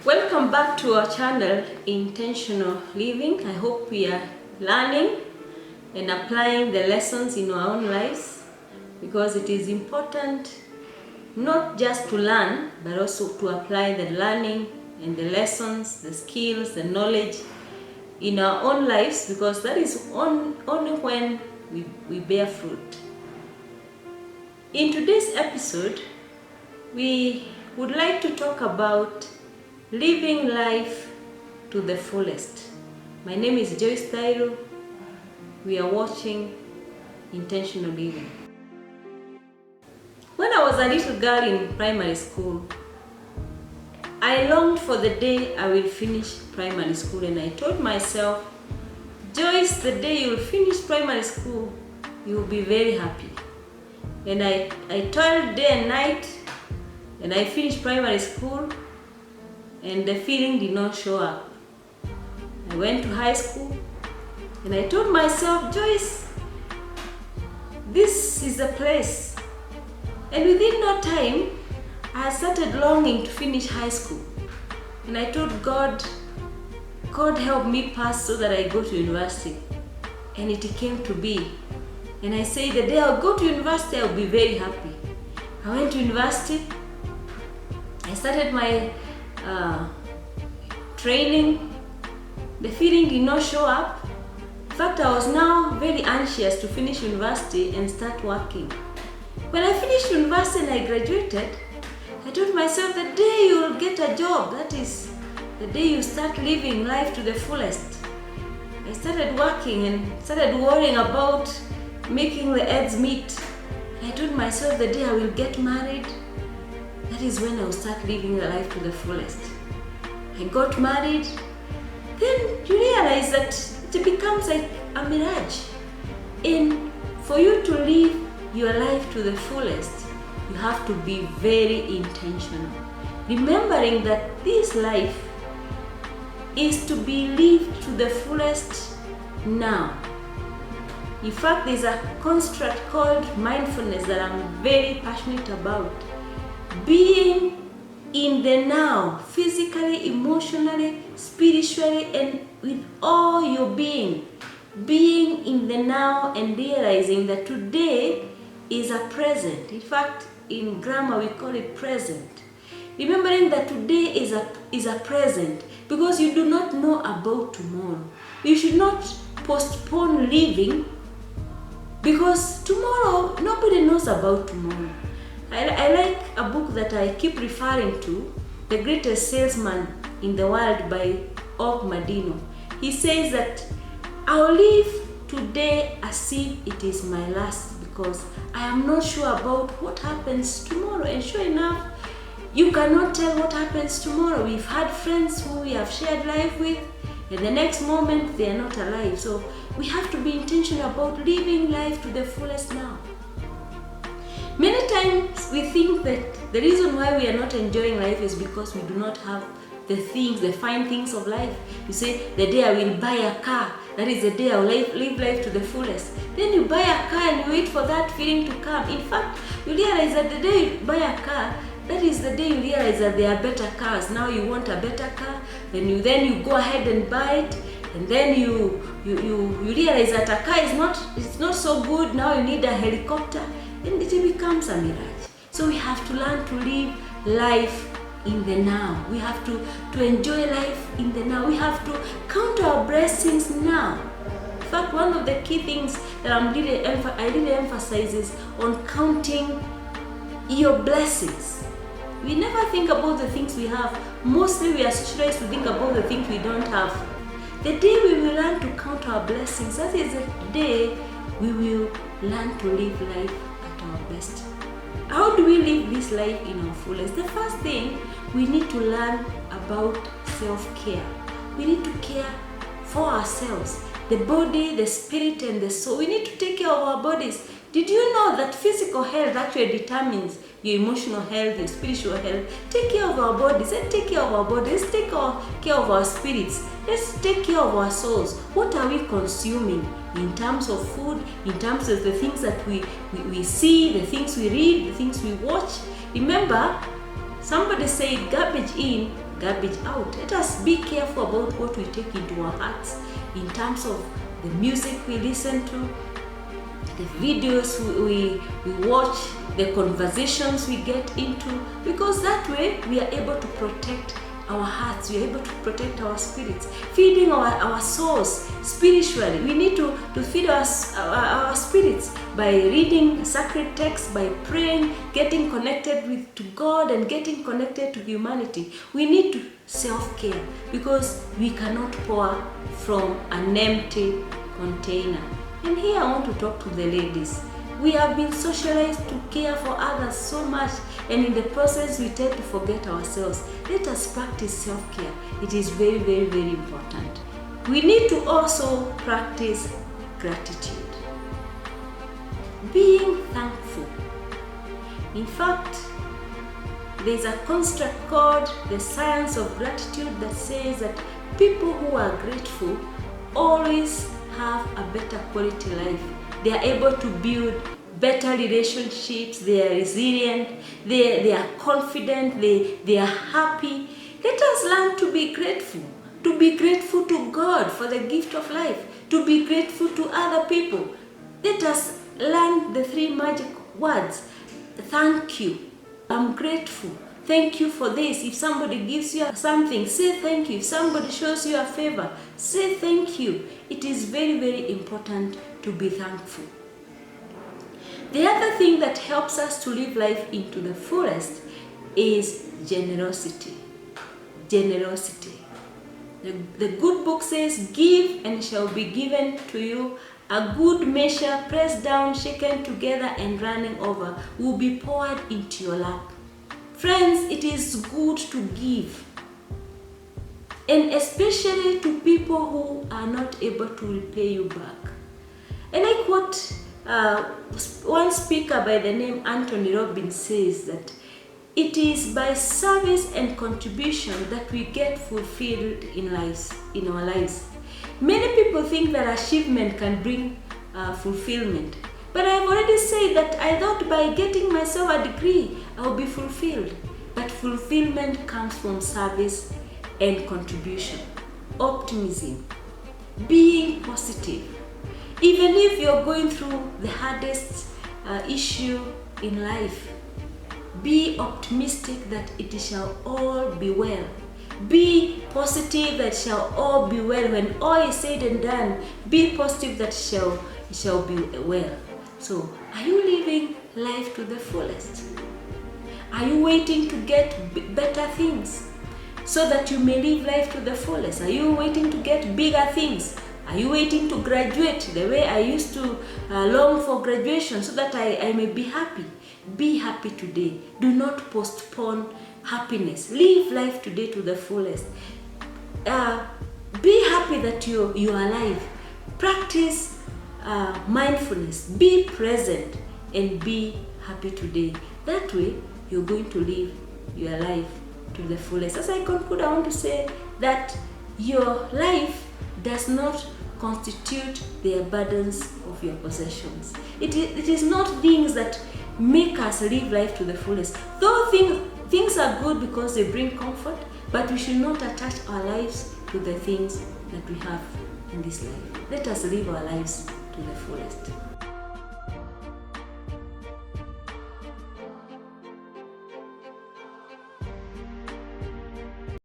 Welcome back to our channel, Intentional Living. I hope we are learning and applying the lessons in our own lives, because it is important not just to learn but also to apply the learning and the lessons, the skills, the knowledge in our own lives, because that is only when we bear fruit. In today's episode, we would like to talk about living life to the fullest. My name is Joyce Thairo. We are watching Intentional Living. When I was a little girl in primary school, I longed for the day I will finish primary school, and I told myself, Joyce, the day you will finish primary school, you will be very happy. And I toiled day and night, and I finished primary school, and the feeling did not show up. I went to high school, and I told myself, Joyce, this is the place. And within no time, I started longing to finish high school. And I told God help me pass so that I go to university. And it came to be. And I said, the day I'll go to university, I'll be very happy. I went to university. I started my training. The feeling did not show up. In fact, I was now very anxious to finish university and start working. When I finished university and I graduated, I told myself, the day you will get a job, that is the day you start living life to the fullest. I started working and started worrying about making the ends meet. I told myself, the day I will get married, that is when I will start living the life to the fullest. I got married. Then you realize that it becomes like a mirage. And for you to live your life to the fullest, you have to be very intentional. Remembering that this life is to be lived to the fullest now. In fact, there's a construct called mindfulness that I'm very passionate about. Being in the now, physically, emotionally, spiritually, and with all your being. Being in the now and realizing that today is a present. In fact, in grammar we call it present. Remembering that today is a present, because you do not know about tomorrow. You should not postpone living, because tomorrow, nobody knows about tomorrow. I like a book that I keep referring to, The Greatest Salesman in the World by Og Madino. He says that I'll live today as if it is my last, because I am not sure about what happens tomorrow. And sure enough, you cannot tell what happens tomorrow. We've had friends who we have shared life with, and the next moment they are not alive. So we have to be intentional about living life to the fullest now. Many times we think that the reason why we are not enjoying life is because we do not have the fine things of life. You say, the day I will buy a car, that is the day I will live life to the fullest. Then you buy a car and you wait for that feeling to come. In fact, you realize that the day you buy a car, that is the day you realize that there are better cars. Now you want a better car, then you go ahead and buy it, and then you realize that a car is not so good. Now you need a helicopter, and it becomes a mirage. So we have to learn to live life in the now. We have to enjoy life in the now. We have to count our blessings now. In fact, one of the key things that I really emphasize is on counting your blessings. We never think about the things we have. Mostly we are socialized to think about the things we don't have. The day we will learn to count our blessings, that is the day we will learn to live life at our best. How do we live this life in our fullest? The first thing, we need to learn about self-care. We need to care for ourselves, the body, the spirit, and the soul. We need to take care of our bodies. Did you know that physical health actually determines your emotional health, your spiritual health? Take care of our bodies. Let's take care of our bodies. Let's take care of our spirits. Let's take care of our souls. What are we consuming in terms of food, in terms of the things that we see, the things we read, the things we watch? Remember, somebody said garbage in, garbage out. Let us be careful about what we take into our hearts in terms of the music we listen to, the videos we watch, the conversations we get into, because that way we are able to protect our hearts, we are able to protect our spirits, feeding our souls spiritually. We need to feed our spirits by reading sacred texts, by praying, getting connected to God and getting connected to humanity. We need to self-care because we cannot pour from an empty container. And here I want to talk to the ladies. We have been socialized to care for others so much, and in the process we tend to forget ourselves. Let us practice self-care. It is very, very, very important. We need to also practice gratitude. Being thankful. In fact, there's a construct called the science of gratitude that says that people who are grateful always have a better quality life. They are able to build better relationships, they are resilient, they are confident, they are happy. Let us learn to be grateful to God for the gift of life, to be grateful to other people. Let us learn the 3 magic words. Thank you. I'm grateful. Thank you for this. If somebody gives you something, say thank you. If somebody shows you a favor, say thank you. It is very, very important to be thankful. The other thing that helps us to live life into the fullest is generosity. Generosity. The good book says, give and it shall be given to you. A good measure, pressed down, shaken together and running over, will be poured into your lap. Friends, it is good to give, and especially to people who are not able to repay you back. And I quote one speaker by the name Anthony Robbins says that it is by service and contribution that we get fulfilled in our lives. Many people think that achievement can bring fulfillment. But I've already said that I thought by getting myself a degree, I'll be fulfilled. But fulfillment comes from service and contribution. Optimism. Being positive. Even if you're going through the hardest issue in life, be optimistic that it shall all be well. Be positive that it shall all be well. When all is said and done, be positive that it shall be well. So, are you living life to the fullest? Are you waiting to get better things so that you may live life to the fullest? Are you waiting to get bigger things? Are you waiting to graduate the way I used to long for graduation so that I may be happy? Be happy today. Do not postpone happiness. Live life today to the fullest. Be happy that you are alive. Practice mindfulness. Be present and be happy today. That way, you're going to live your life to the fullest. As I conclude, I want to say that your life does not constitute the abundance of your possessions. It is not things that make us live life to the fullest. Though things are good because they bring comfort, but we should not attach our lives to the things that we have in this life. Let us live our lives to the fullest.